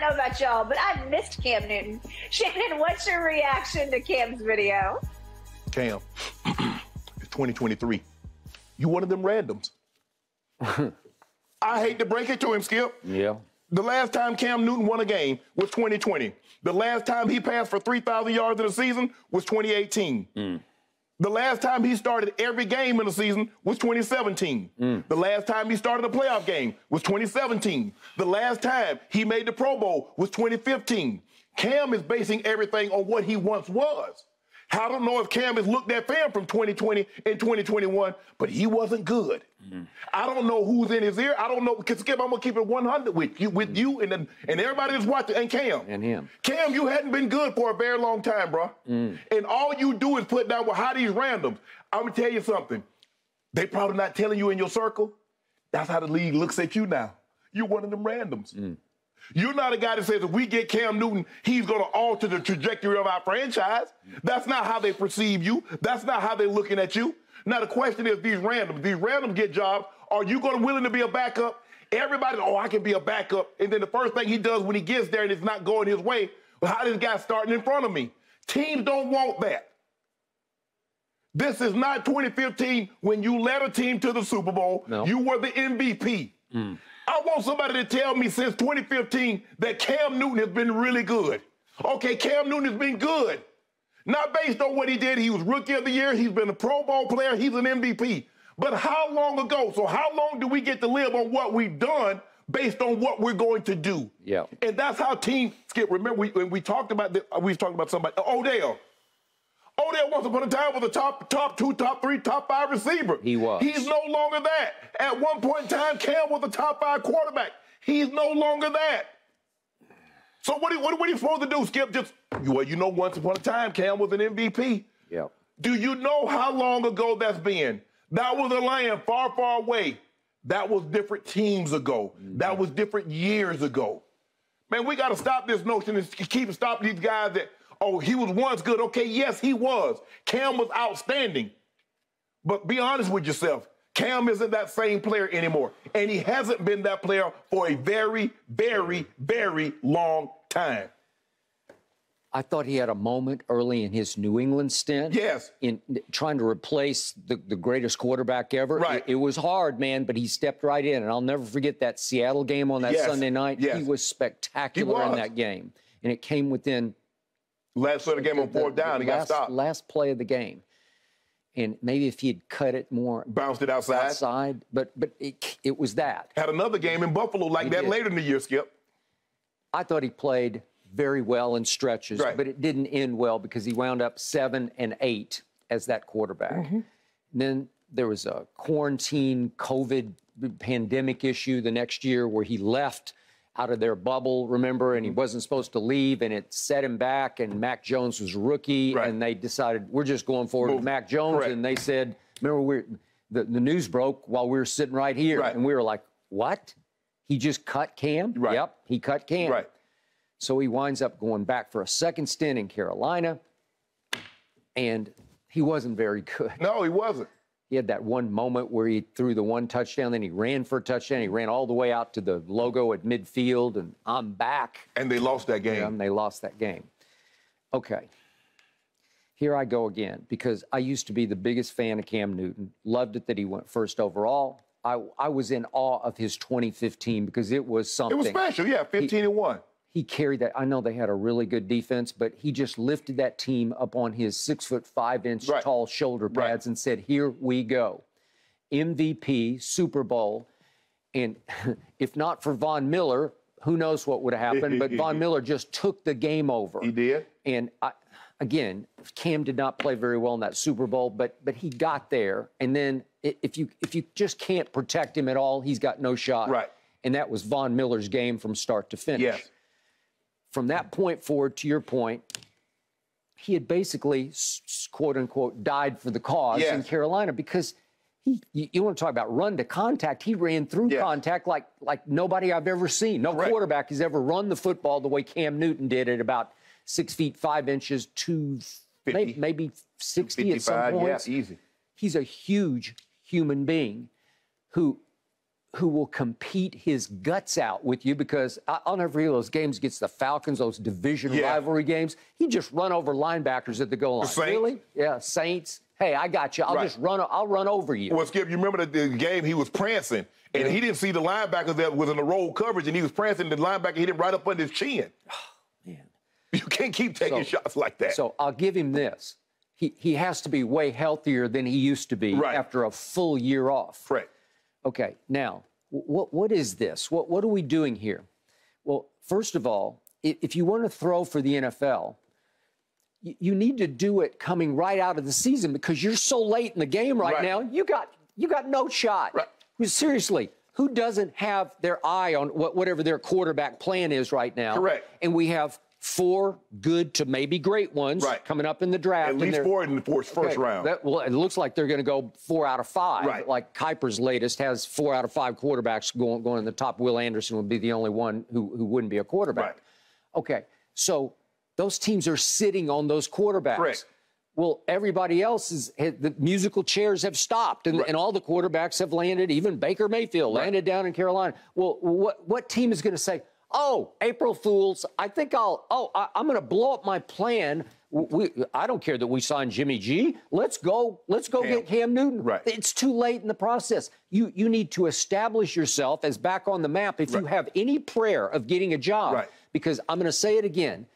know about y'all, but I missed Cam Newton. Shannon, what's your reaction to Cam's video? Cam, it's 2023. You one of them randoms. I hate to break it to him, Skip. Yeah. The last time Cam Newton won a game was 2020. The last time he passed for 3,000 yards in a season was 2018. The last time he started every game in the season was 2017. The last time he started a playoff game was 2017. The last time he made the Pro Bowl was 2015. Cam is basing everything on what he once was. I don't know if Cam has looked at film from 2020 and 2021, but he wasn't good. I don't know who's in his ear. I don't know, because Skip, I'm going to keep it 100 with you and everybody that's watching, and Cam. And him. Cam, you hadn't been good for a very long time, bro. And all you do is put down, well, how these randoms? I'm going to tell you something. They probably not telling you in your circle. That's how the league looks at you now. You're one of them randoms. You're not a guy that says if we get Cam Newton, he's going to alter the trajectory of our franchise. That's not how they perceive you. That's not how they're looking at you. Now, the question is, these randoms get jobs. Are you going to willing to be a backup? Everybody, oh, I can be a backup. And then the first thing he does when he gets there and it's not going his way, well, how this guy starting in front of me? Teams don't want that. This is not 2015 when you led a team to the Super Bowl. No. You were the MVP. I want somebody to tell me since 2015 that Cam Newton has been really good. Okay, Cam Newton has been good. Not based on what he did. He was Rookie of the Year. He's been a Pro Bowl player. He's an MVP. But how long ago? So how long do we get to live on what we've done based on what we're going to do? Yeah. And that's how teams, Skip, remember when we talked about this, we was talking about somebody, Odell. Odell once upon a time was a top 2, top 3, top 5 receiver. He was. He's no longer that. At one point in time, Cam was a top 5 quarterback. He's no longer that. So what are you supposed to do, Skip? Well, you know, once upon a time, Cam was an MVP. Yeah. Do you know how long ago that's been? That was a land far, far away. That was different teams ago. That was different years ago. Man, we got to stop this notion and keep stopping these guys that, oh, he was once good. Okay, yes, he was. Cam was outstanding. But be honest with yourself. Cam isn't that same player anymore. And he hasn't been that player for a very, very, very long time. I thought he had a moment early in his New England stint. Yes. In trying to replace the greatest quarterback ever. Right. It was hard, man, but he stepped right in. And I'll never forget that Seattle game on that Sunday night. Yes. He was spectacular in that game. And it came within... Last play of the game on 4th down, he got stopped. Last play of the game. And maybe if he had cut it more... Bounced it outside. But it was that. Had another game in Buffalo like that later in the year, Skip. I thought he played very well in stretches, but it didn't end well because he wound up 7 and 8 as that quarterback. Then there was a quarantine COVID pandemic issue the next year where he left out of their bubble, remember, and he wasn't supposed to leave, and it set him back, and Mac Jones was rookie, and they decided, we're just going forward with Mac Jones, and they said, remember, the news broke while we were sitting right here, and we were like, what? He just cut Cam? Yep, he cut Cam. So he winds up going back for a second stint in Carolina, and he wasn't very good. No, he wasn't. He had that one moment where he threw the one touchdown, then he ran for a touchdown. He ran all the way out to the logo at midfield, and I'm back. And they lost that game. And they lost that game. Okay. Here I go again, because I used to be the biggest fan of Cam Newton. Loved it that he went first overall. I was in awe of his 2015 because it was something. It was special, yeah, 15-1. He carried that. I know they had a really good defense, but he just lifted that team up on his 6'5" tall shoulder pads and said, here we go. MVP, Super Bowl. And if not for Von Miller, who knows what would have happened, but Von Miller just took the game over. He did. And again, Cam did not play very well in that Super Bowl, but he got there. And then if you just can't protect him at all, he's got no shot. And that was Von Miller's game from start to finish. Yes. From that point forward, to your point, he had basically, quote unquote, died for the cause in Carolina because you want to talk about run to contact. He ran through contact like nobody I've ever seen. No quarterback has ever run the football the way Cam Newton did at about 6 feet 5 inches, 250, maybe 60 at some points. Yeah, easy. He's a huge human being who who will compete his guts out with you, because I'll never forget those games against the Falcons, those division rivalry games. He just run over linebackers at the goal line. The Saints? Really? Yeah, Saints. Hey, I got you. I'll run over you. Well, Skip, you remember the game he was prancing, and he didn't see the linebackers that was in the roll coverage, and he was prancing. The linebacker hit him right up under his chin. Oh, man. You can't keep taking shots like that. So I'll give him this. He has to be way healthier than he used to be after a full year off. Correct. Okay, now, what is this? What are we doing here? Well, first of all, if you want to throw for the NFL, you need to do it coming right out of the season, because you're so late in the game right now. You got no shot. Right. Seriously, who doesn't have their eye on whatever their quarterback plan is right now? Correct. And we have 4 good to maybe great ones coming up in the draft. At least 4 in the first round. Well, it looks like they're going to go 4 out of 5. Right. Like Kuiper's latest has 4 out of 5 quarterbacks going in the top. Will Anderson would be the only one who wouldn't be a quarterback. Right. Okay, so those teams are sitting on those quarterbacks. Correct. Well, everybody else the musical chairs have stopped, and all the quarterbacks have landed. Even Baker Mayfield landed down in Carolina. Well, what team is going to say, oh, April Fools, I'm going to blow up my plan. I don't care that we signed Jimmy G. Let's go get Cam Newton. Right. It's too late in the process. You need to establish yourself as back on the map if you have any prayer of getting a job. Right. Because I'm going to say it again,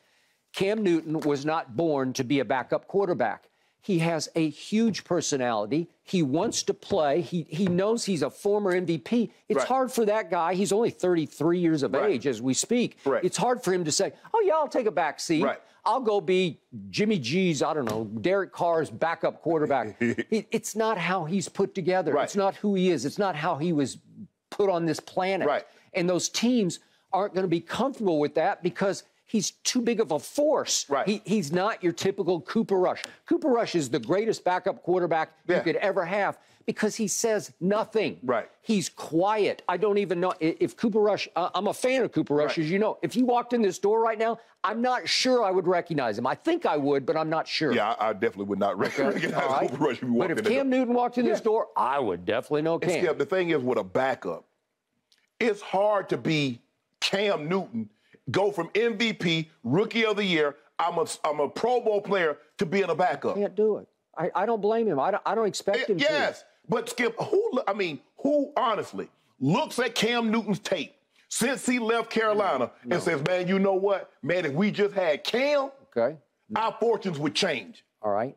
Cam Newton was not born to be a backup quarterback. He has a huge personality. He wants to play. He knows he's a former MVP. It's hard for that guy. He's only 33 years of age as we speak. It's hard for him to say, oh, yeah, I'll take a back seat. I'll go be Jimmy G's, I don't know, Derek Carr's backup quarterback. It's not how he's put together. It's not who he is. It's not how he was put on this planet. And those teams aren't going to be comfortable with that because he's too big of a force. He's not your typical Cooper Rush. Cooper Rush is the greatest backup quarterback you could ever have because he says nothing. He's quiet. I don't even know if Cooper Rush, I'm a fan of Cooper Rush, as you know. If he walked in this door right now, I'm not sure I would recognize him. I think I would, but I'm not sure. Yeah, I definitely would not recognize Cooper Rush if he walked in. But if Cam Newton walked in this door, I would definitely know Cam. Skip, the thing is with a backup, it's hard to be Cam Newton, go from MVP, Rookie of the Year, I'm a Pro Bowl player, to being a backup. Can't do it. I don't blame him. I don't expect him to. Yes, but Skip, who honestly looks at Cam Newton's tape since he left Carolina and says, man, you know what? Man, if we just had Cam, our fortunes would change. All right.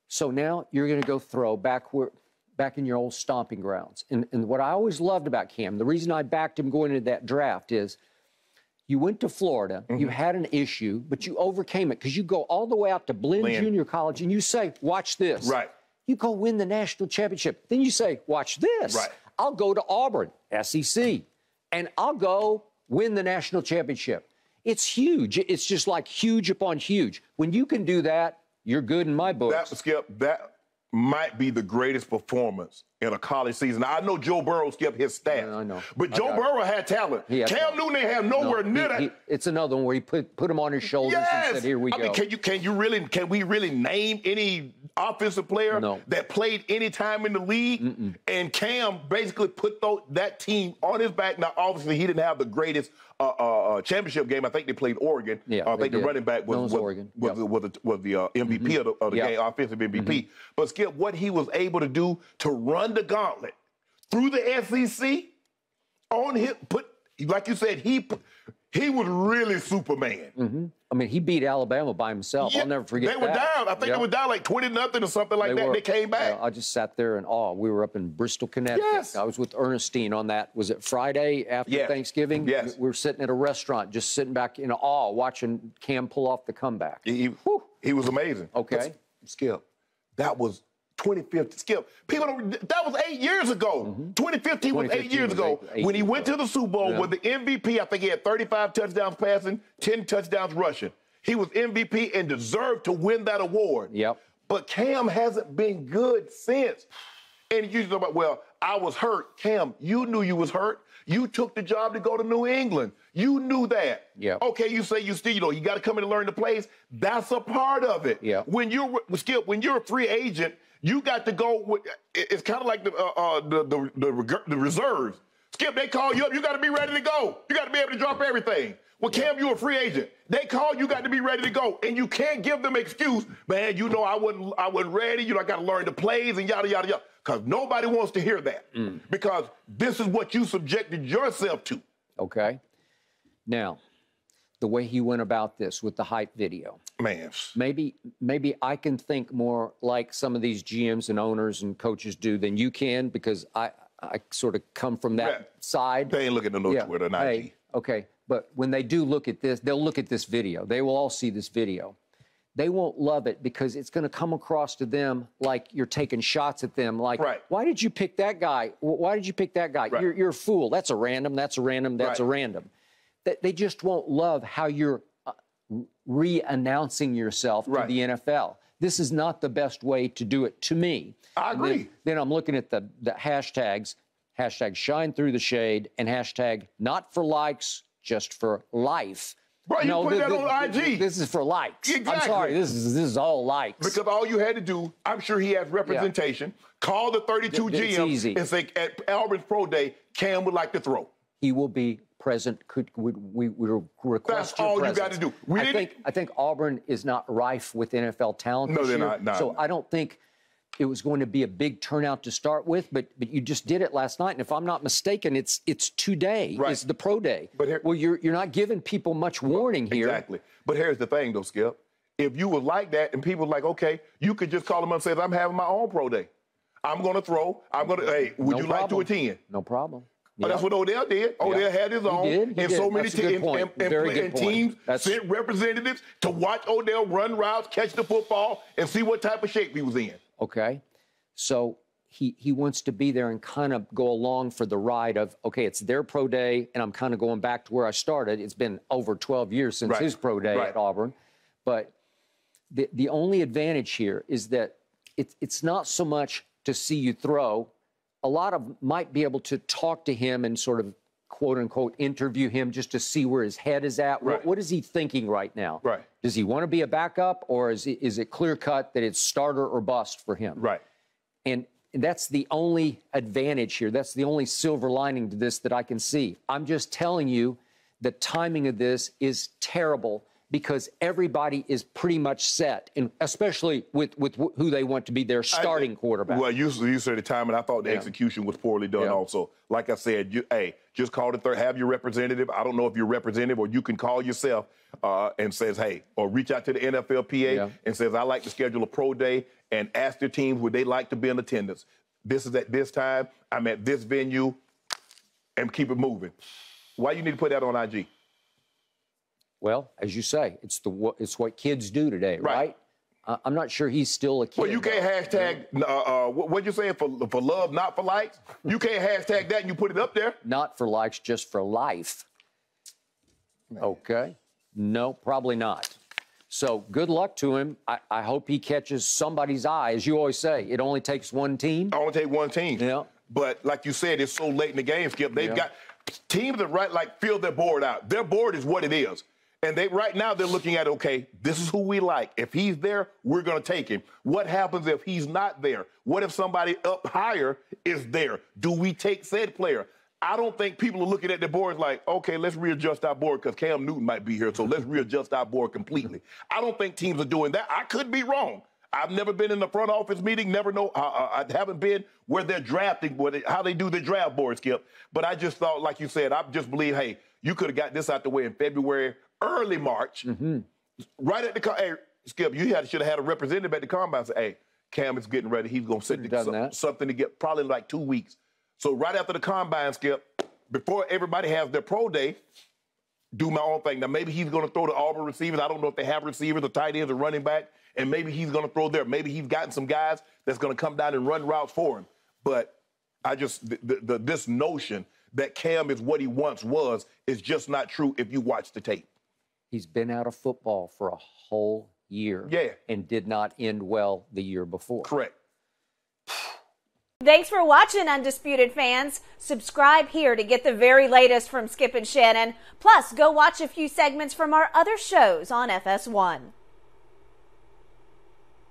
So now you're going to go throw back in your old stomping grounds. And what I always loved about Cam, the reason I backed him going into that draft is you went to Florida, you had an issue, but you overcame it because you go all the way out to Blinn Junior College and you say, watch this. You go win the national championship. Then you say, watch this. I'll go to Auburn, SEC, and I'll go win the national championship. It's huge. It's just like huge upon huge. When you can do that, you're good in my books. That might be the greatest performance in a college season. I know Joe Burrow skipped his stats. I know. But Joe Burrow had talent. Cam Newton ain't have nowhere near that. It's another one where he put him on his shoulders and said, here we go. Can we really name any offensive player that played any time in the league? And Cam basically put that team on his back. Now, obviously, he didn't have the greatest championship game. I think they played Oregon. I think the running back was Oregon. Was the MVP of the game, offensive MVP. But Skip, what he was able to do to run the gauntlet through the SEC on him, like you said, he was really Superman. I mean, he beat Alabama by himself. I'll never forget that. They were down. I think they were down like 20-0 or something like that. They came back. I just sat there in awe. We were up in Bristol, Connecticut. I was with Ernestine on that. Was it Friday after Thanksgiving? We were sitting at a restaurant, just sitting back in awe, watching Cam pull off the comeback. He was amazing. Okay. Skip, that was 2015. Skip, that was 8 years ago. 2015 was 8 years ago when he went to the Super Bowl with the MVP. I think he had 35 touchdowns passing, 10 touchdowns rushing. He was MVP and deserved to win that award. But Cam hasn't been good since. And you talk about, well, I was hurt. Cam, you knew you was hurt You took the job to go to New England. You knew that. Yeah. Okay, you say you still, you got to come in and learn the plays. That's a part of it. Yeah. When you're Skip, when you're a free agent, you got to go with. It's kind of like the reserves. Skip, they call you up. You got to be ready to go. You got to be able to drop everything. Well, Cam, you're a free agent. They call you, got to be ready to go, and you can't give them excuse, man. I wasn't ready. I got to learn the plays and yada yada yada. Because nobody wants to hear that. Because this is what you subjected yourself to. Okay. Now, the way he went about this with the hype video. Man. Maybe I can think more like some of these GMs and owners and coaches do than you can, because I sort of come from that side. They ain't looking at no Twitter and IG. Hey, okay. But when they do look at this, they'll look at this video. They will all see this video. They won't love it because it's going to come across to them like you're taking shots at them. Like, why did you pick that guy? Why did you pick that guy? Right. You're a fool. That's a random. That's a random. That's a random. They just won't love how you're re-announcing yourself to the NFL. This is not the best way to do it, to me. I agree. Then I'm looking at the hashtags, hashtag shine through the shade, and hashtag not for likes, just for life. Bro, you put that on IG. This is for likes. Exactly. I'm sorry, this is all likes. Because all you had to do, I'm sure he has representation, call the 32 GM and say, at Auburn Pro Day, Cam would like to throw. He will be present. We request That's your all presence. you got to do. I think Auburn is not rife with NFL talent No, this they're year. not. So I don't think it was going to be a big turnout to start with, but you just did it last night, and if I'm not mistaken, it's today. Right. It's the pro day. But well, you're not giving people much warning here. Exactly. But here's the thing, though, Skip. If you was like that, and people were like, okay, you could just call them up and say, I'm having my own pro day. I'm going to throw. Hey, would you like to attend? No problem. But that's what Odell did. Odell had his own. He did. So many teams That's sent representatives to watch Odell run routes, catch the football, and see what type of shape he was in. Okay. So he wants to be there and kind of go along for the ride of, okay, it's their pro day, and I'm kind of going back to where I started. It's been over 12 years since his pro day at Auburn. But the only advantage here is that it's not so much to see you throw. A lot of might be able to talk to him and sort of, quote unquote, interview him just to see where his head is at. What is he thinking right now? Right. Does he want to be a backup, or is it clear cut that it's starter or bust for him? Right. And that's the only advantage here. That's the only silver lining to this that I can see. I'm just telling you the timing of this is terrible, because everybody is pretty much set, and especially with who they want to be their starting quarterback. Well, you said the time, and I thought the execution was poorly done also. Like I said, just call the have your representative. I don't know if you're representative, or you can call yourself and says, hey, or reach out to the NFLPA and says, I like to schedule a pro day, and ask their teams would they like to be in attendance. This is at this time. I'm at this venue, and keep it moving. Why you need to put that on IG? Well, as you say, it's what kids do today, right? I'm not sure he's still a kid. Well, you can't hashtag, what'd you say, for love, not for likes? You can't hashtag that and you put it up there. Not for likes, just for life. Man. Okay. No, probably not. So good luck to him. I hope he catches somebody's eye. As you always say, it only takes one team. Only take one team. Yeah. But like you said, it's so late in the game, Skip. They've got teams that fill their board out. Their board is what it is. And right now they're looking at, okay, this is who we like. If he's there, we're going to take him. What happens if he's not there? What if somebody up higher is there? Do we take said player? I don't think people are looking at their boards like, okay, let's readjust our board because Cam Newton might be here, so let's readjust our board completely. I don't think teams are doing that. I could be wrong. I've never been in the front office meeting, never know. I haven't been where they're drafting, how they do the draft board, Skip. But I just thought, like you said, I just believe, hey, you could have got this out the way in February, early March, right at the hey, Skip, you should have had a representative at the combine say, hey, Cam is getting ready. He's going to set something to get probably like 2 weeks. So right after the combine, Skip, before everybody has their pro day, do my own thing. Now, maybe he's going to throw the Auburn receivers. I don't know if they have receivers, the tight ends, or running back, and maybe he's going to throw there. Maybe he's gotten some guys that's going to come down and run routes for him. But I just, this notion that Cam is what he once was is just not true if you watch the tape. He's been out of football for a whole year. Yeah. And did not end well the year before. Correct. Thanks for watching, Undisputed fans. Subscribe here to get the very latest from Skip and Shannon. Plus, go watch a few segments from our other shows on FS1.